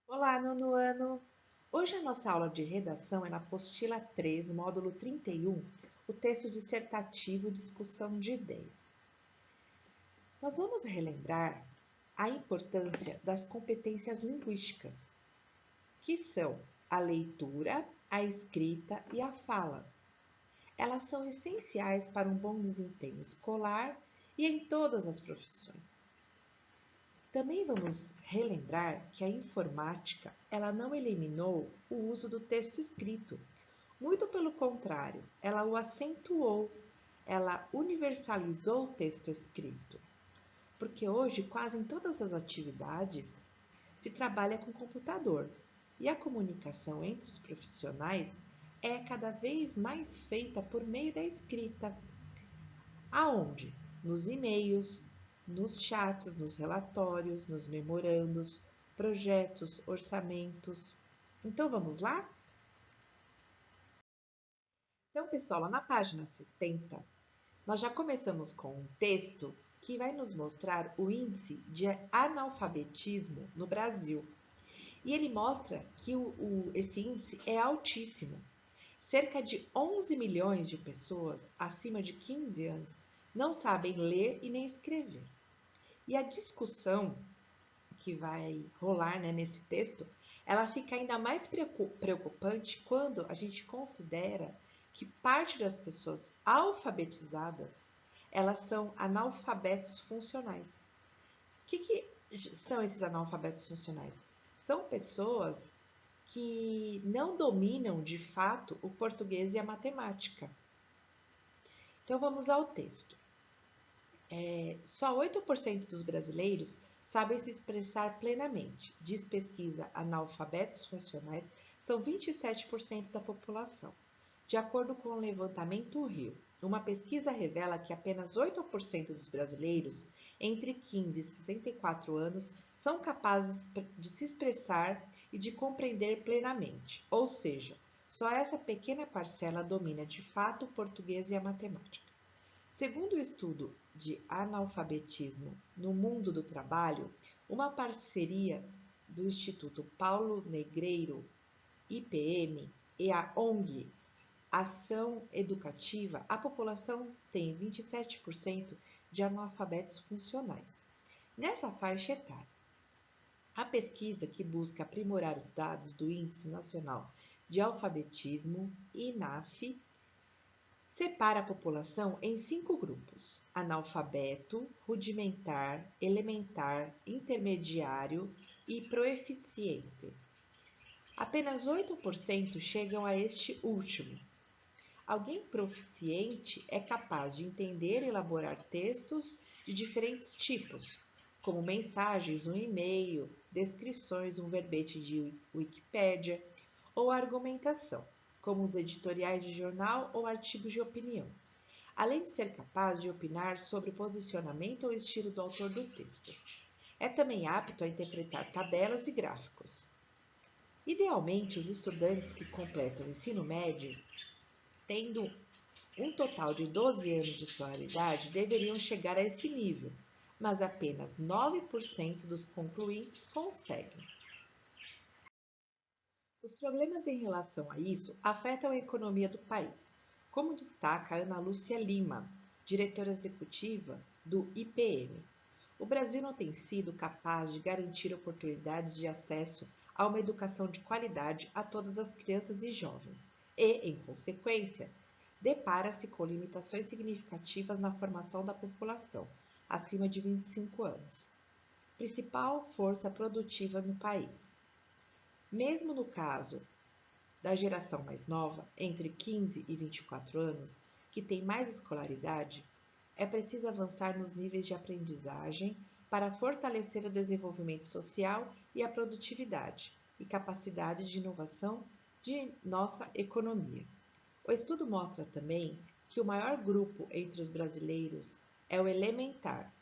Olá, nono ano! Hoje a nossa aula de redação é na apostila 3, módulo 31, o texto dissertativo Discussão de Ideias. Nós vamos relembrar a importância das competências linguísticas, que são a leitura, a escrita e a fala. Elas são essenciais para um bom desempenho escolar e em todas as profissões. Também vamos relembrar que a informática, ela não eliminou o uso do texto escrito. Muito pelo contrário, ela o acentuou, ela universalizou o texto escrito. Porque hoje, quase em todas as atividades, se trabalha com computador e a comunicação entre os profissionais é cada vez mais feita por meio da escrita. Aonde? Nos e-mails, nos chats, nos relatórios, nos memorandos, projetos, orçamentos. Então vamos lá? Então, pessoal, lá na página 70, nós já começamos com um texto que vai nos mostrar o índice de analfabetismo no Brasil. E ele mostra que esse índice é altíssimo. Cerca de 11 milhões de pessoas acima de 15 anos não sabem ler e nem escrever. E a discussão que vai rolar, né, nesse texto, ela fica ainda mais preocupante quando a gente considera que parte das pessoas alfabetizadas, elas são analfabetos funcionais. O que são esses analfabetos funcionais? São pessoas que não dominam de fato o português e a matemática. Então vamos ao texto. Só 8% dos brasileiros sabem se expressar plenamente. Diz pesquisa Analfabetos Funcionais, são 27% da população. De acordo com o levantamento Rio, uma pesquisa revela que apenas 8% dos brasileiros entre 15 e 64 anos são capazes de se expressar e de compreender plenamente, ou seja, só essa pequena parcela domina de fato o português e a matemática. Segundo o estudo de analfabetismo no mundo do trabalho, uma parceria do Instituto Paulo Negreiro, IPM, e a ONG Ação Educativa, a população tem 27% de analfabetos funcionais. Nessa faixa etária, a pesquisa que busca aprimorar os dados do Índice Nacional de Alfabetismo, INAF, separa a população em 5 grupos: analfabeto, rudimentar, elementar, intermediário e proeficiente. Apenas 8% chegam a este último. Alguém proficiente é capaz de entender e elaborar textos de diferentes tipos, como mensagens, um e-mail, descrições, um verbete de Wikipédia ou argumentação, como os editoriais de jornal ou artigos de opinião, além de ser capaz de opinar sobre o posicionamento ou estilo do autor do texto. É também apto a interpretar tabelas e gráficos. Idealmente, os estudantes que completam o ensino médio, tendo um total de 12 anos de escolaridade, deveriam chegar a esse nível, mas apenas 9% dos concluintes conseguem. Os problemas em relação a isso afetam a economia do país, como destaca Ana Lúcia Lima, diretora executiva do IPM. O Brasil não tem sido capaz de garantir oportunidades de acesso a uma educação de qualidade a todas as crianças e jovens e, em consequência, depara-se com limitações significativas na formação da população acima de 25 anos, principal força produtiva no país. Mesmo no caso da geração mais nova, entre 15 e 24 anos, que tem mais escolaridade, é preciso avançar nos níveis de aprendizagem para fortalecer o desenvolvimento social e a produtividade e capacidade de inovação de nossa economia. O estudo mostra também que o maior grupo entre os brasileiros é o elementar,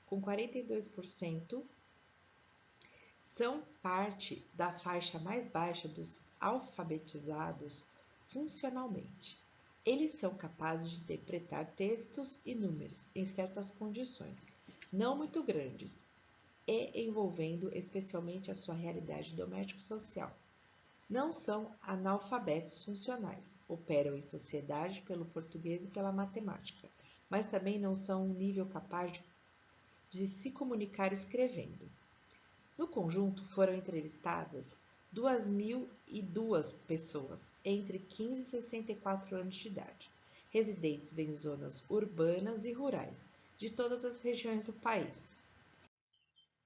com 42%, são parte da faixa mais baixa dos alfabetizados funcionalmente. Eles são capazes de interpretar textos e números em certas condições, não muito grandes, e envolvendo especialmente a sua realidade doméstico-social. Não são analfabetos funcionais, operam em sociedade pelo português e pela matemática, mas também não são um nível capaz de se comunicar escrevendo. No conjunto, foram entrevistadas 2.002 pessoas entre 15 e 64 anos de idade, residentes em zonas urbanas e rurais de todas as regiões do país.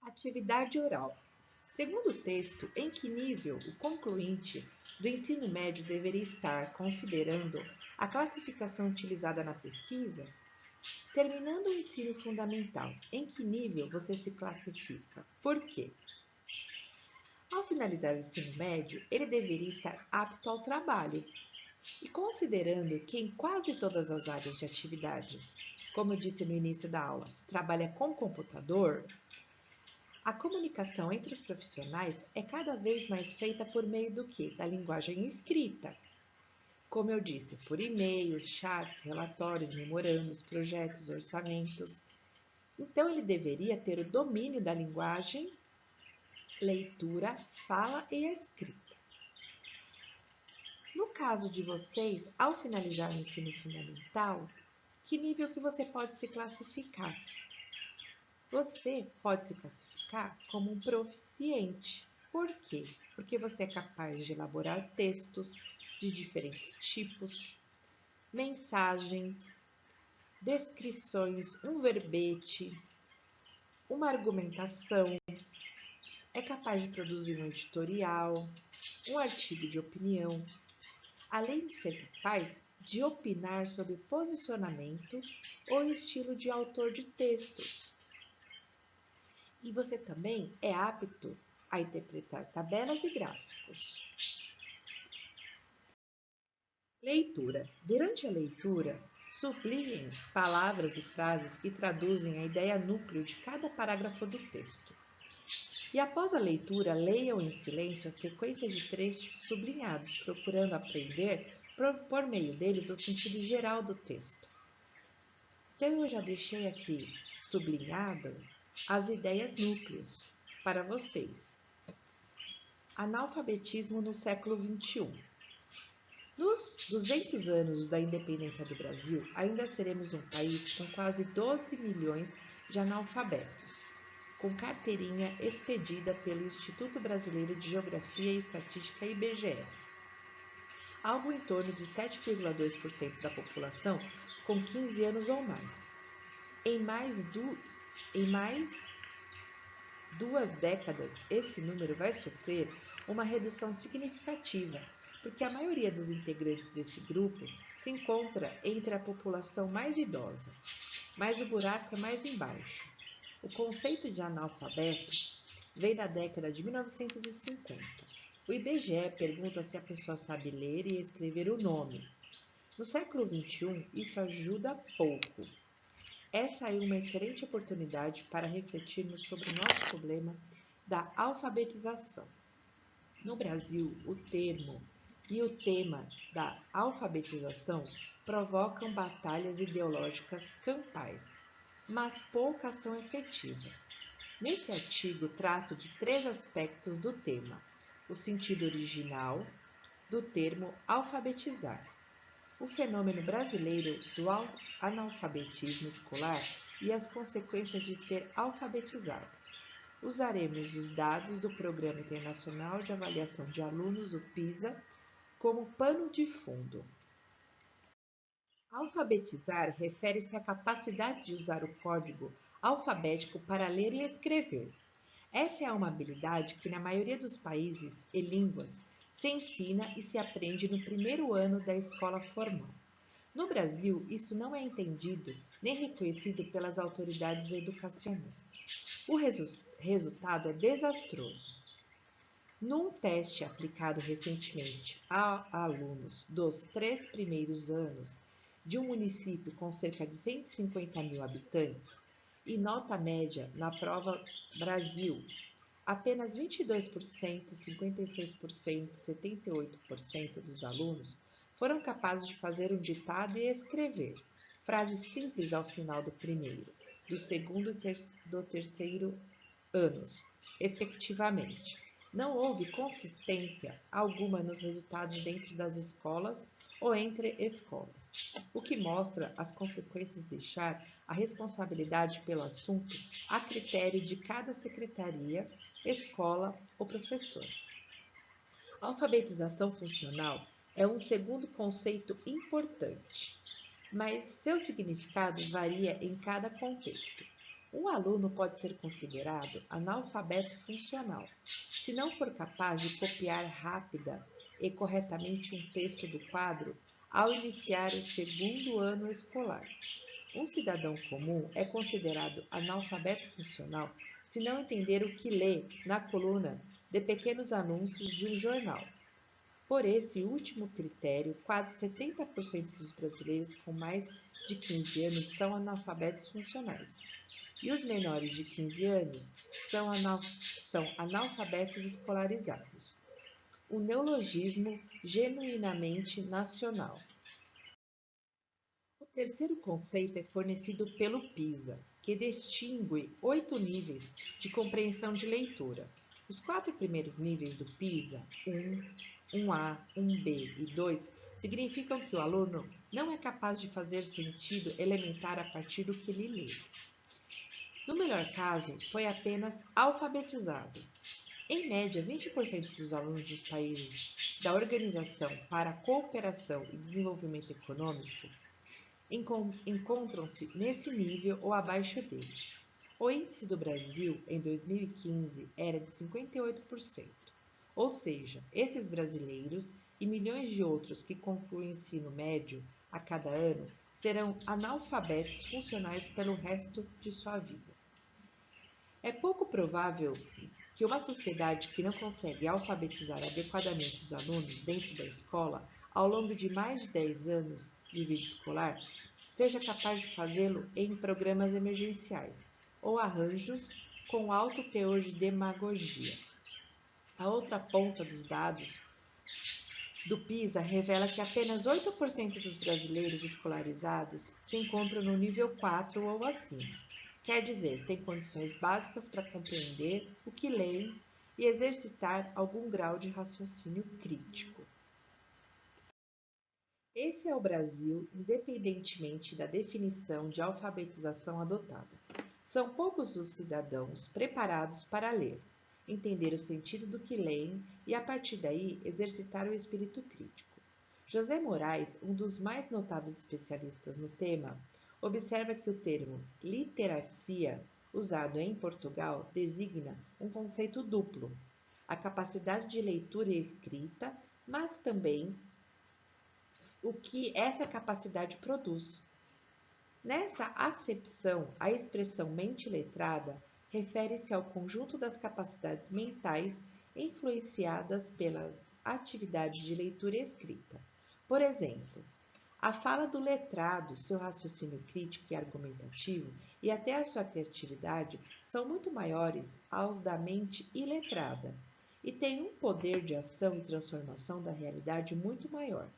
Atividade oral. Segundo o texto, em que nível o concluinte do ensino médio deveria estar, considerando a classificação utilizada na pesquisa? Terminando o ensino fundamental, em que nível você se classifica? Por quê? Ao finalizar o ensino médio, ele deveria estar apto ao trabalho. E considerando que em quase todas as áreas de atividade, como eu disse no início da aula, se trabalha com computador, a comunicação entre os profissionais é cada vez mais feita por meio do quê? Da linguagem escrita. Como eu disse, por e-mails, chats, relatórios, memorandos, projetos, orçamentos. Então, ele deveria ter o domínio da linguagem, leitura, fala e escrita. No caso de vocês, ao finalizar o ensino fundamental, que nível que você pode se classificar? Você pode se classificar como um proficiente. Por quê? Porque você é capaz de elaborar textos de diferentes tipos, mensagens, descrições, um verbete, uma argumentação, é capaz de produzir um editorial, um artigo de opinião, além de ser capaz de opinar sobre posicionamento ou estilo de autor de textos. E você também é apto a interpretar tabelas e gráficos. Leitura. Durante a leitura, sublinhem palavras e frases que traduzem a ideia núcleo de cada parágrafo do texto. E após a leitura, leiam em silêncio a sequência de trechos sublinhados, procurando aprender por meio deles o sentido geral do texto. Então, eu já deixei aqui sublinhado as ideias núcleos para vocês. Analfabetismo no século XXI. Nos 200 anos da independência do Brasil, ainda seremos um país com quase 12 milhões de analfabetos, com carteirinha expedida pelo Instituto Brasileiro de Geografia e Estatística IBGE. Algo em torno de 7,2% da população com 15 anos ou mais. Em mais 2 décadas, esse número vai sofrer uma redução significativa, porque a maioria dos integrantes desse grupo se encontra entre a população mais idosa, mas o buraco é mais embaixo. O conceito de analfabeto vem da década de 1950. O IBGE pergunta se a pessoa sabe ler e escrever o nome. No século XXI, isso ajuda pouco. Essa é uma excelente oportunidade para refletirmos sobre o nosso problema da alfabetização. No Brasil, o termo e o tema da alfabetização provocam batalhas ideológicas campais, mas pouca ação efetiva. Nesse artigo, trato de 3 aspectos do tema: o sentido original do termo alfabetizar, o fenômeno brasileiro do analfabetismo escolar e as consequências de ser alfabetizado. Usaremos os dados do Programa Internacional de Avaliação de Alunos, o PISA, como pano de fundo. Alfabetizar refere-se à capacidade de usar o código alfabético para ler e escrever. Essa é uma habilidade que, na maioria dos países e línguas, se ensina e se aprende no primeiro ano da escola formal. No Brasil, isso não é entendido nem reconhecido pelas autoridades educacionais. O resultado é desastroso. Num teste aplicado recentemente a alunos dos 3 primeiros anos de um município com cerca de 150 mil habitantes e nota média na prova Brasil, apenas 22%, 56%, 78% dos alunos foram capazes de fazer um ditado e escrever frases simples ao final do primeiro, do segundo e do terceiro anos, respectivamente. Não houve consistência alguma nos resultados dentro das escolas ou entre escolas, o que mostra as consequências de deixar a responsabilidade pelo assunto a critério de cada secretaria, escola ou professor. A alfabetização funcional é um segundo conceito importante, mas seu significado varia em cada contexto. Um aluno pode ser considerado analfabeto funcional se não for capaz de copiar rápida e corretamente um texto do quadro ao iniciar o segundo ano escolar. Um cidadão comum é considerado analfabeto funcional se não entender o que lê na coluna de pequenos anúncios de um jornal. Por esse último critério, quase 70% dos brasileiros com mais de 15 anos são analfabetos funcionais. E os menores de 15 anos são analfabetos escolarizados. Um neologismo genuinamente nacional. O terceiro conceito é fornecido pelo PISA, que distingue 8 níveis de compreensão de leitura. Os 4 primeiros níveis do PISA, 1A, 1B e 2, significam que o aluno não é capaz de fazer sentido elementar a partir do que ele lê. No melhor caso, foi apenas alfabetizado. Em média, 20% dos alunos dos países da Organização para a Cooperação e Desenvolvimento Econômico encontram-se nesse nível ou abaixo dele. O índice do Brasil em 2015 era de 58%, ou seja, esses brasileiros e milhões de outros que concluem ensino médio a cada ano serão analfabetos funcionais pelo resto de sua vida. É pouco provável que uma sociedade que não consegue alfabetizar adequadamente os alunos dentro da escola ao longo de mais de 10 anos de vida escolar seja capaz de fazê-lo em programas emergenciais ou arranjos com alto teor de demagogia. A outra ponta dos dados do PISA revela que apenas 8% dos brasileiros escolarizados se encontram no nível 4 ou acima. Quer dizer, têm condições básicas para compreender o que leem e exercitar algum grau de raciocínio crítico. Esse é o Brasil, independentemente da definição de alfabetização adotada. São poucos os cidadãos preparados para ler, entender o sentido do que leem e, a partir daí, exercitar o espírito crítico. José Moraes, um dos mais notáveis especialistas no tema, observa que o termo literacia, usado em Portugal, designa um conceito duplo: a capacidade de leitura e escrita, mas também o que essa capacidade produz. Nessa acepção, a expressão mente letrada refere-se ao conjunto das capacidades mentais influenciadas pelas atividades de leitura e escrita. Por exemplo, a fala do letrado, seu raciocínio crítico e argumentativo e até a sua criatividade são muito maiores aos da mente iletrada e têm um poder de ação e transformação da realidade muito maior.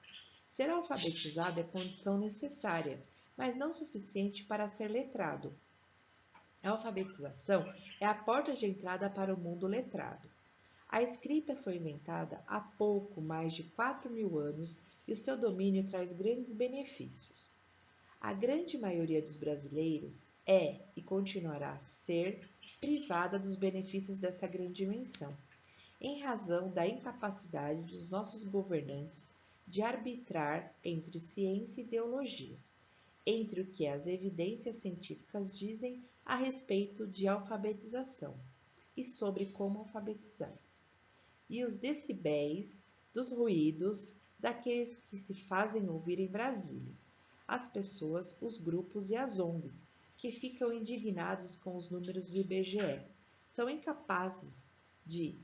Ser alfabetizado é condição necessária, mas não suficiente para ser letrado. A alfabetização é a porta de entrada para o mundo letrado. A escrita foi inventada há pouco mais de 4.000 anos e o seu domínio traz grandes benefícios. A grande maioria dos brasileiros é e continuará a ser privada dos benefícios dessa grande invenção, em razão da incapacidade dos nossos governantes de arbitrar entre ciência e ideologia, entre o que as evidências científicas dizem a respeito de alfabetização e sobre como alfabetizar, e os decibéis dos ruídos daqueles que se fazem ouvir em Brasília, as pessoas, os grupos e as ONGs, que ficam indignados com os números do IBGE, são incapazes de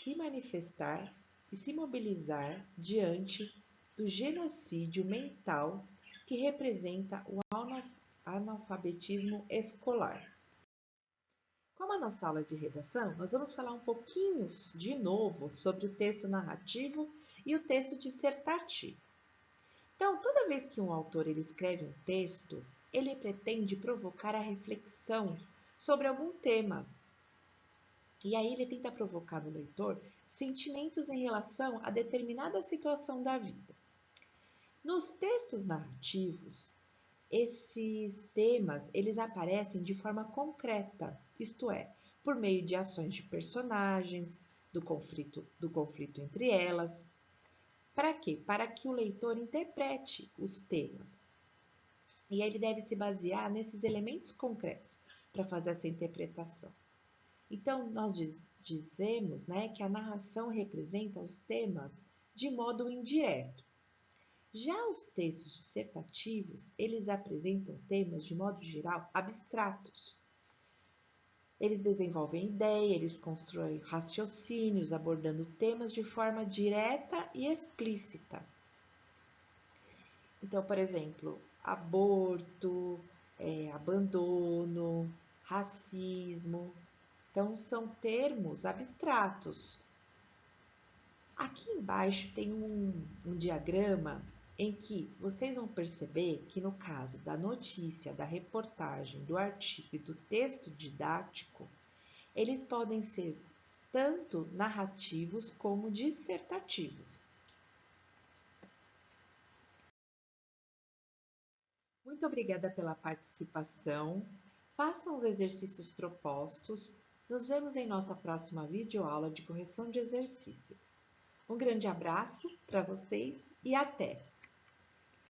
se manifestar e se mobilizar diante do genocídio mental que representa o analfabetismo escolar. Como a nossa aula de redação, nós vamos falar um pouquinho de novo sobre o texto narrativo e o texto dissertativo. Então, toda vez que um autor ele escreve um texto, ele pretende provocar a reflexão sobre algum tema E aí ele tenta provocar no leitor sentimentos em relação a determinada situação da vida. Nos textos narrativos, esses temas eles aparecem de forma concreta, isto é, por meio de ações de personagens, do conflito entre elas. Para quê? Para que o leitor interprete os temas. E ele deve se basear nesses elementos concretos para fazer essa interpretação. Então, nós dizemos, né, que a narração representa os temas de modo indireto. Já os textos dissertativos, eles apresentam temas, de modo geral, abstratos. Eles desenvolvem ideia, eles constroem raciocínios, abordando temas de forma direta e explícita. Então, por exemplo, aborto, abandono, racismo. Então, são termos abstratos. Aqui embaixo tem um diagrama em que vocês vão perceber que no caso da notícia, da reportagem, do artigo e do texto didático, eles podem ser tanto narrativos como dissertativos. Muito obrigada pela participação. Façam os exercícios propostos. Nos vemos em nossa próxima videoaula de correção de exercícios. Um grande abraço para vocês e até!